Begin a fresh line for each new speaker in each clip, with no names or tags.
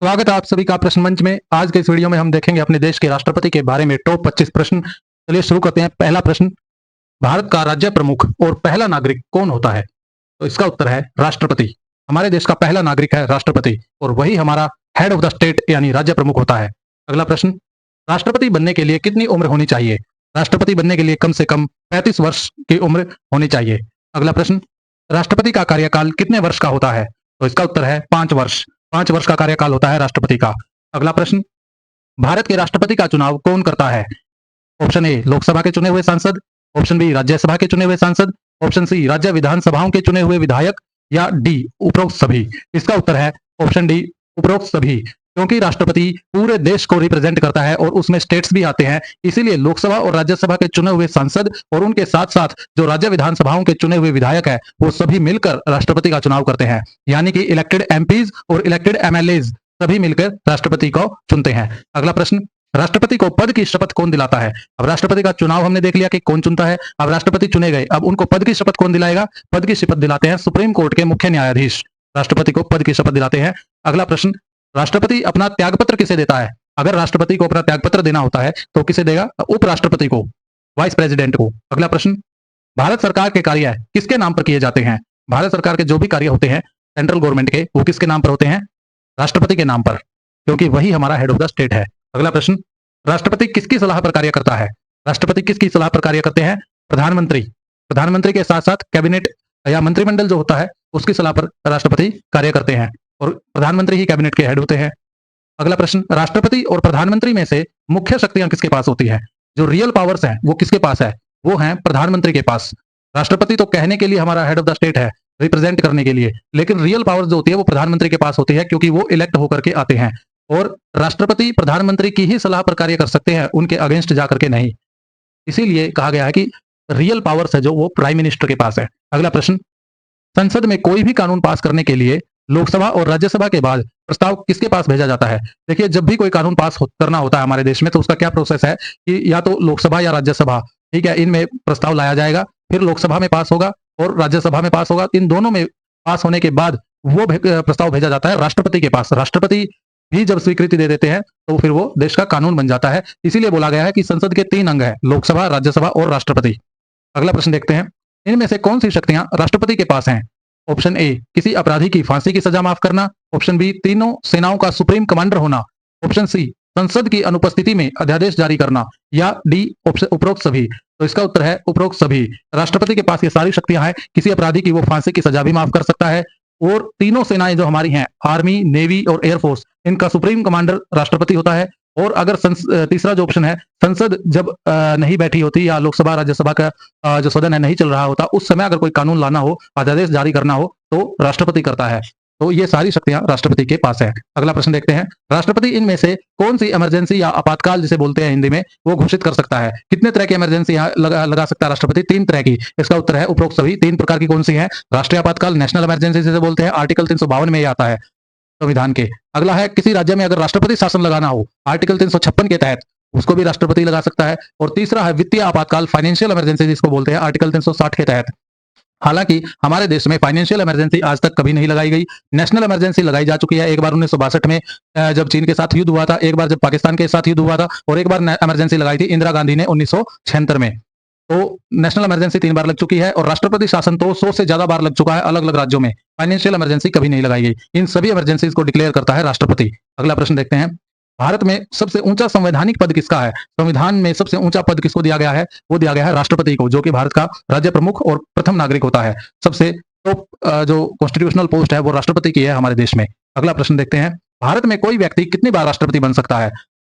स्वागत है आप सभी का प्रश्न मंच में। आज के इस वीडियो में हम देखेंगे अपने देश के राष्ट्रपति के बारे में टॉप 25 प्रश्न। चलिए शुरू करते हैं। पहला प्रश्न, भारत का राज्य प्रमुख और पहला नागरिक कौन होता है? तो इसका उत्तर है राष्ट्रपति। हमारे देश का पहला नागरिक है राष्ट्रपति और वही हमारा हेड ऑफ द स्टेट यानी राज्य प्रमुख होता है। अगला प्रश्न, राष्ट्रपति बनने के लिए कितनी उम्र होनी चाहिए? राष्ट्रपति बनने के लिए कम से कम 35 वर्ष की उम्र होनी चाहिए। अगला प्रश्न, राष्ट्रपति का कार्यकाल कितने वर्ष का होता है? तो इसका उत्तर है 5 वर्ष। 5 वर्ष का कार्यकाल होता है राष्ट्रपति का। अगला प्रश्न, भारत के राष्ट्रपति का चुनाव कौन करता है? ऑप्शन ए लोकसभा के चुने हुए सांसद, ऑप्शन बी राज्यसभा के चुने हुए सांसद, ऑप्शन सी राज्य विधानसभाओं के चुने हुए विधायक या डी उपरोक्त सभी। इसका उत्तर है ऑप्शन डी उपरोक्त सभी, क्योंकि राष्ट्रपति पूरे देश को रिप्रेजेंट करता है और उसमें स्टेट्स भी आते हैं, इसीलिए लोकसभा और राज्यसभा के चुने हुए सांसद और उनके साथ साथ जो राज्य विधानसभाओं के चुने हुए विधायक है वो सभी मिलकर राष्ट्रपति का चुनाव करते हैं, यानी कि इलेक्टेड एमपीज और इलेक्टेड एमएलएज सभी मिलकर राष्ट्रपति को चुनते हैं। अगला प्रश्न, राष्ट्रपति को पद की शपथ कौन दिलाता है? अब राष्ट्रपति का चुनाव हमने देख लिया कि कौन चुनता है। अब राष्ट्रपति चुने गए, अब उनको पद की शपथ कौन दिलाएगा? पद की शपथ दिलाते हैं सुप्रीम कोर्ट के मुख्य न्यायाधीश, राष्ट्रपति को पद की शपथ दिलाते हैं। अगला प्रश्न, राष्ट्रपति अपना त्यागपत्र किसे देता है? अगर राष्ट्रपति को अपना त्यागपत्र देना होता है तो किसे देगा? उपराष्ट्रपति को, वाइस प्रेसिडेंट को। अगला प्रश्न, भारत सरकार के कार्य किसके नाम पर किए जाते हैं? भारत सरकार के जो भी कार्य होते हैं सेंट्रल गवर्नमेंट के, वो किसके नाम पर होते हैं? राष्ट्रपति के नाम पर, क्योंकि वही हमारा हेड ऑफ द स्टेट है। अगला प्रश्न, राष्ट्रपति किसकी सलाह पर कार्य करता है? राष्ट्रपति किसकी सलाह पर कार्य करते हैं? प्रधानमंत्री। प्रधानमंत्री के साथ साथ कैबिनेट या मंत्रिमंडल जो होता है उसकी सलाह पर राष्ट्रपति कार्य करते हैं और प्रधानमंत्री ही कैबिनेट के हेड होते हैं। अगला प्रश्न, राष्ट्रपति और प्रधानमंत्री में से मुख्य शक्तियां किसके पास होती है? जो रियल पावर्स हैं वो किसके पास है? वो हैं प्रधानमंत्री के पास। राष्ट्रपति तो कहने के लिए हमारा हेड ऑफ द स्टेट है, रिप्रेजेंट करने के लिए, लेकिन रियल पावर्स जो होती है वो प्रधानमंत्री के पास होती है, क्योंकि वो इलेक्ट होकर के आते हैं और राष्ट्रपति प्रधानमंत्री की ही सलाह पर कार्य कर सकते हैं, उनके अगेंस्ट जाकर के नहीं। इसीलिए कहा गया है कि रियल पावर्स है जो वो प्राइम मिनिस्टर के पास है। अगला प्रश्न, संसद में कोई भी कानून पास करने के लिए लोकसभा और राज्यसभा के बाद प्रस्ताव किसके पास भेजा जाता है? देखिए, जब भी कोई कानून पास करना होता है हमारे देश में तो उसका क्या प्रोसेस है कि या तो लोकसभा या राज्यसभा, ठीक है, इनमें प्रस्ताव लाया जाएगा, फिर लोकसभा में पास होगा और राज्यसभा में पास होगा। इन दोनों में पास होने के बाद वो प्रस्ताव भेजा जाता है राष्ट्रपति के पास। राष्ट्रपति भी जब स्वीकृति दे देते हैं तो फिर वो देश का कानून बन जाता है। इसीलिए बोला गया है कि संसद के 3 अंग है, लोकसभा, राज्यसभा और राष्ट्रपति। अगला प्रश्न देखते हैं, इनमें से कौन सी शक्तियां राष्ट्रपति के पास हैं? ऑप्शन ए किसी अपराधी की फांसी की सजा माफ करना, ऑप्शन बी तीनों सेनाओं का सुप्रीम कमांडर होना, ऑप्शन सी संसद की अनुपस्थिति में अध्यादेश जारी करना या डी ऑप्शन उपरोक्त सभी। तो इसका उत्तर है उपरोक्त सभी। राष्ट्रपति के पास ये सारी शक्तियां हैं। किसी अपराधी की वो फांसी की सजा भी माफ कर सकता है और तीनों सेनाएं जो हमारी हैं, आर्मी, नेवी और एयरफोर्स, इनका सुप्रीम कमांडर राष्ट्रपति होता है। और अगर तीसरा जो ऑप्शन है, संसद जब नहीं बैठी होती या लोकसभा राज्यसभा का जो सदन है नहीं चल रहा होता, उस समय अगर कोई कानून लाना हो, अध्यादेश जारी करना हो तो राष्ट्रपति करता है। तो ये सारी शक्तियां राष्ट्रपति के पास है। अगला प्रश्न देखते हैं, राष्ट्रपति इनमें से कौन सी इमरजेंसी या आपातकाल जिसे बोलते हैं हिंदी में, वो घोषित कर सकता है? कितने तरह की इमरजेंसी लगा सकता है राष्ट्रपति? 3 तरह की। इसका उत्तर है उपरोक्त सभी। 3 प्रकार की कौन सी है? राष्ट्रीय आपातकाल, नेशनल इमरजेंसी जिसे बोलते हैं, आर्टिकल 352 में ये आता है संविधान के। अगला है, किसी राज्य में अगर राष्ट्रपति शासन लगाना हो, आर्टिकल 356 के तहत उसको भी राष्ट्रपति लगा सकता है। और तीसरा है वित्तीय आपातकाल, फाइनेंशियल इमरजेंसी जिसको बोलते हैं, आर्टिकल 360 के तहत। हालांकि हमारे देश में फाइनेंशियल इमरजेंसी आज तक कभी नहीं लगाई गई। नेशनल इमरजेंसी लगाई जा चुकी है, एक बार 1962 में जब चीन के साथ युद्ध हुआ था, एक बार जब पाकिस्तान के साथ युद्ध हुआ था और एक बार इमरजेंसी लगाई थी इंदिरा गांधी ने 1976 में। तो नेशनल इमरजेंसी 3 बार लग चुकी है और राष्ट्रपति शासन तो 100 से ज्यादा बार लग चुका है अलग अलग राज्यों में। फाइनेंशियल इमरजेंसी कभी नहीं लगाई गई। इन सभी इमरजेंसीज को डिक्लेयर करता है राष्ट्रपति। अगला प्रश्न देखते हैं, भारत में सबसे ऊंचा संवैधानिक पद किसका है? संविधान में सबसे ऊंचा पद किसको दिया गया है? वो दिया गया है राष्ट्रपति को, जो कि भारत का राज्य प्रमुख और प्रथम नागरिक होता है। सबसे टॉप जो कॉन्स्टिट्यूशनल पोस्ट है वो राष्ट्रपति की है हमारे देश में। अगला प्रश्न देखते हैं, भारत में कोई व्यक्ति कितनी बार राष्ट्रपति बन सकता है?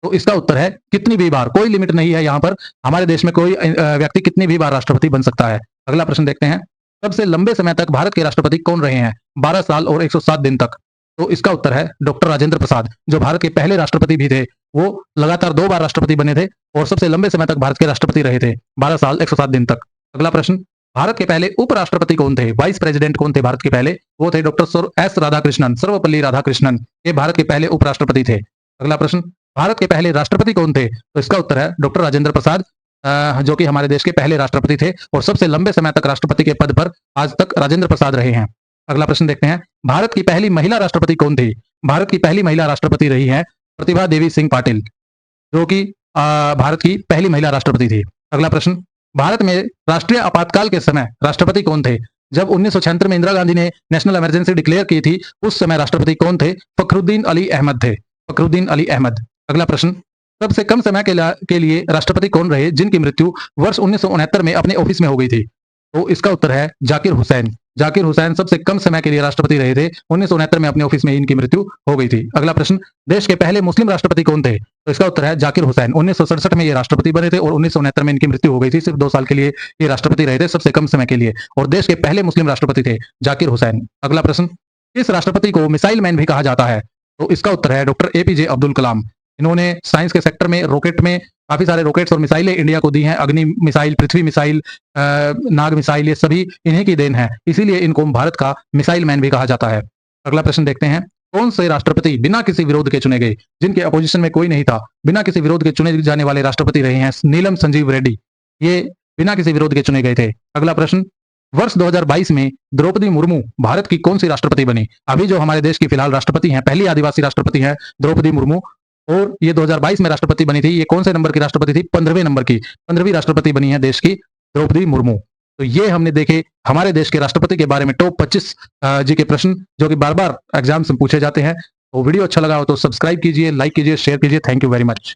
तो इसका उत्तर है कितनी भी बार, कोई लिमिट नहीं है यहाँ पर। हमारे देश में कोई व्यक्ति कितनी भी बार राष्ट्रपति बन सकता है। अगला प्रश्न देखते हैं, सबसे लंबे समय तक भारत के राष्ट्रपति कौन रहे हैं? 12 साल और 107 दिन तक। तो इसका उत्तर है डॉक्टर राजेंद्र प्रसाद, जो भारत के पहले राष्ट्रपति भी थे। वो लगातार 2 बार राष्ट्रपति बने थे और सबसे लंबे समय तक भारत के राष्ट्रपति रहे थे, 12 साल 107 दिन तक। अगला प्रश्न, भारत के पहले उपराष्ट्रपति कौन थे? वाइस प्रेसिडेंट कौन थे भारत के पहले? वो थे डॉक्टर एस राधाकृष्णन, सर्वपल्ली राधाकृष्णन। ये भारत के पहले उपराष्ट्रपति थे। अगला प्रश्न, भारत के पहले राष्ट्रपति कौन थे? तो इसका उत्तर है डॉक्टर राजेंद्र प्रसाद, जो कि हमारे देश के पहले राष्ट्रपति थे और सबसे लंबे समय तक राष्ट्रपति के पद पर आज तक राजेंद्र प्रसाद रहे हैं। अगला प्रश्न देखते हैं, भारत की पहली महिला राष्ट्रपति कौन थी? भारत की पहली महिला राष्ट्रपति रही हैं प्रतिभा देवी सिंह पाटिल, जो कि भारत की पहली महिला राष्ट्रपति थी। अगला प्रश्न, भारत में राष्ट्रीय आपातकाल के समय राष्ट्रपति कौन थे? जब 1976 में इंदिरा गांधी ने नेशनल इमरजेंसी डिक्लेयर की थी, उस समय राष्ट्रपति कौन थे? फखरुद्दीन अली अहमद थे। फखरुद्दीन अली अहमद। अगला प्रश्न, सबसे कम समय के लिए राष्ट्रपति कौन रहे जिनकी मृत्यु वर्ष 1969 में अपने ऑफिस में हो गई थी? तो इसका उत्तर है जाकिर हुसैन। जाकिर हुसैन सबसे कम समय के लिए राष्ट्रपति रहे थे, 1969 में अपने ऑफिस में इनकी मृत्यु हो गई थी। अगला प्रश्न, देश के पहले मुस्लिम राष्ट्रपति कौन थे? तो इसका उत्तर है जाकिर हुसैन। 1967 में ये राष्ट्रपति बने थे और 1969 में इनकी मृत्यु हो गई थी। सिर्फ 2 साल के लिए ये राष्ट्रपति रहे थे, सबसे कम समय के लिए, और देश के पहले मुस्लिम राष्ट्रपति थे जाकिर हुसैन। अगला प्रश्न, इस राष्ट्रपति को मिसाइल मैन भी कहा जाता है? तो इसका उत्तर है डॉक्टर एपीजे अब्दुल कलाम। इन्होंने साइंस के सेक्टर में रॉकेट में काफी सारे रॉकेट्स और मिसाइलें इंडिया को दी हैं। अग्नि मिसाइल, पृथ्वी मिसाइल, नाग मिसाइल, ये सभी इन्हीं की देन है, इसीलिए इनको भारत का मिसाइल मैन भी कहा जाता है। अगला प्रश्न देखते हैं, कौन से राष्ट्रपति बिना किसी विरोध के चुने गए, जिनके अपोजिशन में कोई नहीं था? बिना किसी विरोध के चुने जाने वाले राष्ट्रपति रहे हैं नीलम संजीव रेड्डी। ये बिना किसी विरोध के चुने गए थे। अगला प्रश्न, वर्ष 2022 में द्रौपदी मुर्मू भारत की कौन सी राष्ट्रपति बनी? अभी जो हमारे देश की फिलहाल राष्ट्रपति हैं, पहली आदिवासी राष्ट्रपति हैं द्रौपदी मुर्मू, और ये 2022 में राष्ट्रपति बनी थी। ये कौन से नंबर की राष्ट्रपति थी? 15वें नंबर की, 15वीं राष्ट्रपति बनी है देश की द्रौपदी मुर्मू। तो ये हमने देखे हमारे देश के राष्ट्रपति के बारे में टॉप 25 जी के प्रश्न, जो कि बार बार एग्जाम्स में पूछे जाते हैं। तो वीडियो अच्छा लगा हो तो सब्सक्राइब कीजिए, लाइक कीजिए, शेयर कीजिए। Thank you very much.